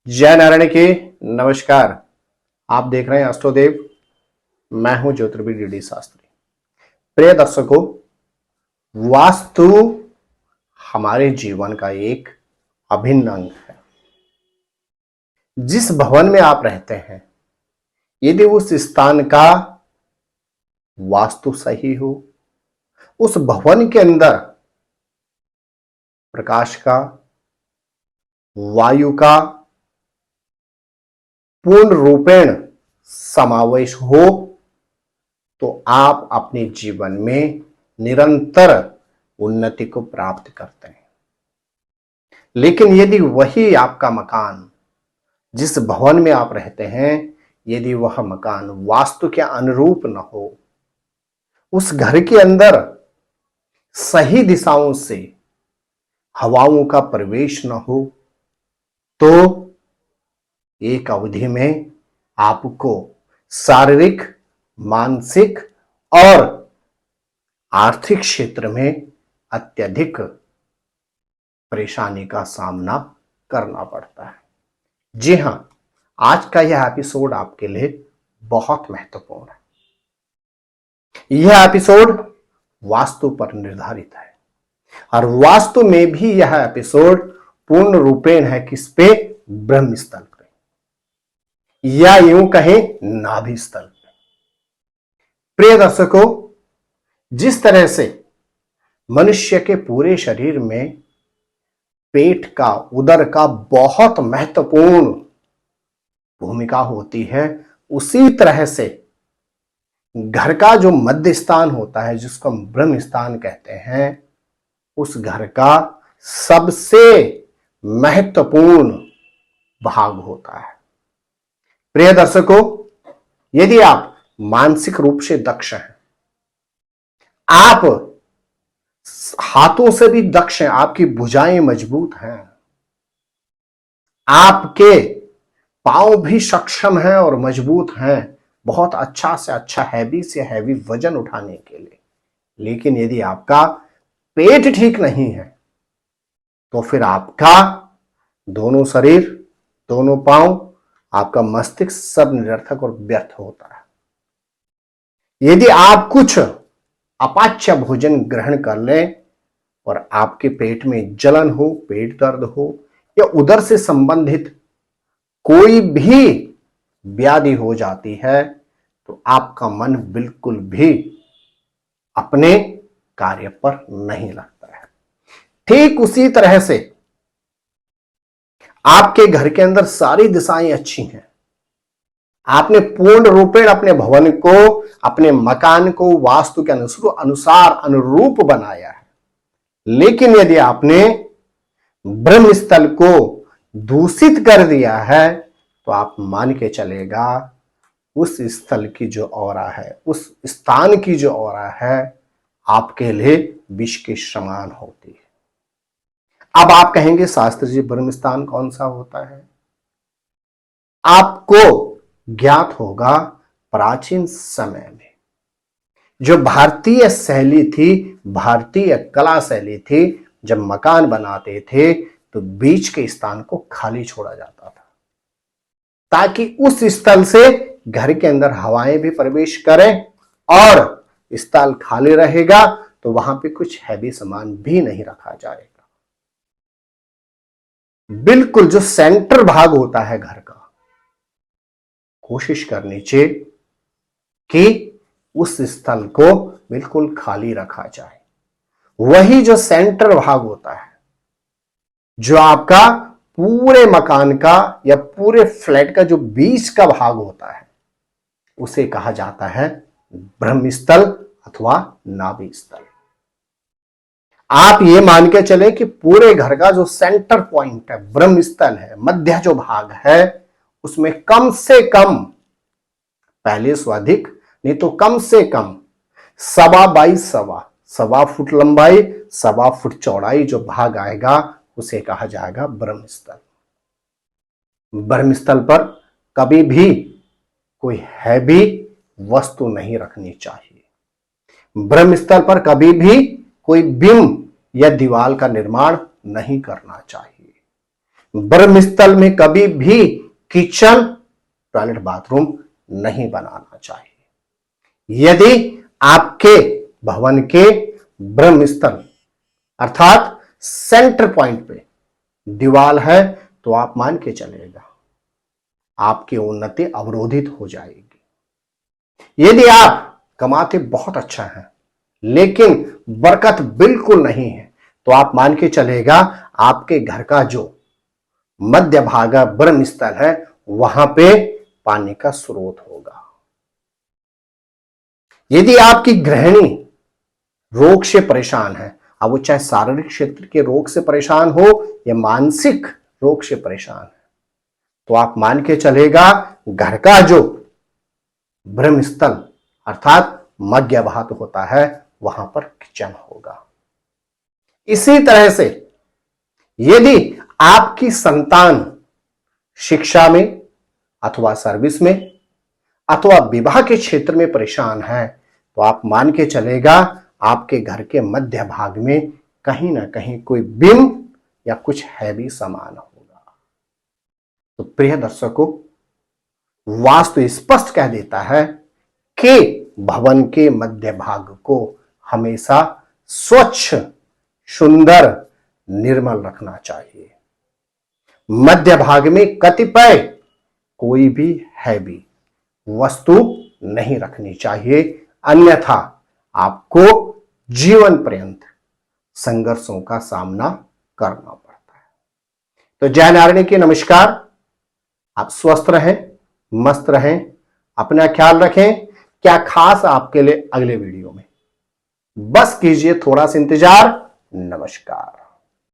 जय नारायण के नमस्कार। आप देख रहे हैं अष्टोदेव। मैं हूं ज्योतिर्विद डी शास्त्री। प्रिय दर्शकों, वास्तु हमारे जीवन का एक अभिन्न अंग है। जिस भवन में आप रहते हैं, यदि उस स्थान का वास्तु सही हो, उस भवन के अंदर प्रकाश का, वायु का पूर्ण रूपेण समावेश हो, तो आप अपने जीवन में निरंतर उन्नति को प्राप्त करते हैं। लेकिन यदि वही आपका मकान, जिस भवन में आप रहते हैं, यदि वह मकान वास्तु के अनुरूप न हो, उस घर के अंदर सही दिशाओं से हवाओं का प्रवेश न हो, तो एक अवधि में आपको शारीरिक, मानसिक और आर्थिक क्षेत्र में अत्यधिक परेशानी का सामना करना पड़ता है। जी हां, आज का यह एपिसोड आपके लिए बहुत महत्वपूर्ण है। यह एपिसोड वास्तु पर निर्धारित है और वास्तु में भी यह एपिसोड पूर्ण रूपेण है किस पे? ब्रह्म स्थल पे, या यूं कहें नाभि स्थल पे। प्रिय दर्शकों, जिस तरह से मनुष्य के पूरे शरीर में पेट का, उदर का बहुत महत्वपूर्ण भूमिका होती है, उसी तरह से घर का जो मध्य स्थान होता है, जिसको हम ब्रह्म स्थान कहते हैं, उस घर का सबसे महत्वपूर्ण भाग होता है। प्रिय दर्शकों, यदि आप मानसिक रूप से दक्ष हैं, आप हाथों से भी दक्ष हैं, आपकी भुजाएं मजबूत हैं, आपके पांव भी सक्षम हैं और मजबूत हैं, बहुत अच्छा से अच्छा, हैवी से हैवी वजन उठाने के लिए, लेकिन यदि आपका पेट ठीक नहीं है, तो फिर आपका दोनों शरीर, दोनों पांव, आपका मस्तिष्क सब निरर्थक और व्यर्थ होता है। यदि आप कुछ अपाच्य भोजन ग्रहण कर लें और आपके पेट में जलन हो, पेट दर्द हो, या उदर से संबंधित कोई भी व्याधि हो जाती है, तो आपका मन बिल्कुल भी अपने कार्य पर नहीं लगता है। ठीक उसी तरह से आपके घर के अंदर सारी दिशाएं अच्छी हैं, आपने पूर्ण रूपेण अपने भवन को, अपने मकान को वास्तु के अनुसार अनुरूप बनाया है, लेकिन यदि आपने ब्रह्म स्थल को दूषित कर दिया है, तो आप मान के चलेगा उस स्थल की जो औरा है, उस स्थान की जो औरा है, आपके लिए विष के समान होती है। अब आप कहेंगे, शास्त्री जी, ब्रह्म स्थान कौन सा होता है? आपको ज्ञात होगा, प्राचीन समय में जो भारतीय शैली थी, भारतीय कला शैली थी, जब मकान बनाते थे तो बीच के स्थान को खाली छोड़ा जाता था, ताकि उस स्थल से घर के अंदर हवाएं भी प्रवेश करें, और स्थल खाली रहेगा तो वहां पे कुछ हैवी सामान भी नहीं रखा जाएगा। बिल्कुल जो सेंटर भाग होता है घर का, कोशिश करनी चाहिए कि उस स्थल को बिल्कुल खाली रखा जाए। वही जो सेंटर भाग होता है, जो आपका पूरे मकान का या पूरे फ्लैट का जो बीच का भाग होता है, उसे कहा जाता है ब्रह्म स्थल अथवा नाभि स्थल। आप ये मान के चले कि पूरे घर का जो सेंटर पॉइंट है, ब्रह्म स्थल है, मध्य जो भाग है, उसमें कम से कम, पहले से अधिक नहीं तो कम से कम 1.25 फुट लंबाई, 1.25 फुट चौड़ाई जो भाग आएगा, उसे कहा जाएगा ब्रह्म स्थल। ब्रह्म स्थल पर कभी भी कोई हैवी वस्तु नहीं रखनी चाहिए। ब्रह्म स्थल पर कभी भी कोई बिंब या दीवार का निर्माण नहीं करना चाहिए। ब्रह्मस्थल में कभी भी किचन, टॉयलेट, बाथरूम नहीं बनाना चाहिए। यदि आपके भवन के ब्रह्मस्थल अर्थात सेंटर पॉइंट पे दीवार है तो आप मान के चलेगा आपकी उन्नति अवरोधित हो जाएगी। यदि आप कमाते बहुत अच्छा है लेकिन बरकत बिल्कुल नहीं है तो आप मान के चलेगा आपके घर का जो मध्य भाग ब्रह्मस्थल है वहां पे पानी का स्रोत होगा। यदि आपकी गृहिणी रोग से परेशान है, अब वो चाहे शारीरिक क्षेत्र के रोग से परेशान हो या मानसिक रोग से परेशान है, तो आप मान के चलेगा घर का जो ब्रह्मस्थल अर्थात मध्य भाग होता है वहां पर किचन होगा। इसी तरह से यदि आपकी संतान शिक्षा में अथवा सर्विस में अथवा विवाह के क्षेत्र में परेशान है तो आप मान के चलेगा आपके घर के मध्य भाग में कहीं ना कहीं कोई बिंब या कुछ हैवी सामान होगा। तो प्रिय दर्शकों, वास्तु स्पष्ट कह देता है कि भवन के मध्य भाग को हमेशा स्वच्छ, सुंदर, निर्मल रखना चाहिए। मध्य भाग में कतिपय कोई भी हैवी वस्तु नहीं रखनी चाहिए, अन्यथा आपको जीवन पर्यंत संघर्षों का सामना करना पड़ता है। तो जय नारायण की नमस्कार। आप स्वस्थ रहें, मस्त रहें, अपना ख्याल रखें। क्या खास आपके लिए अगले वीडियो में, बस कीजिए थोड़ा सा इंतजार। नमस्कार।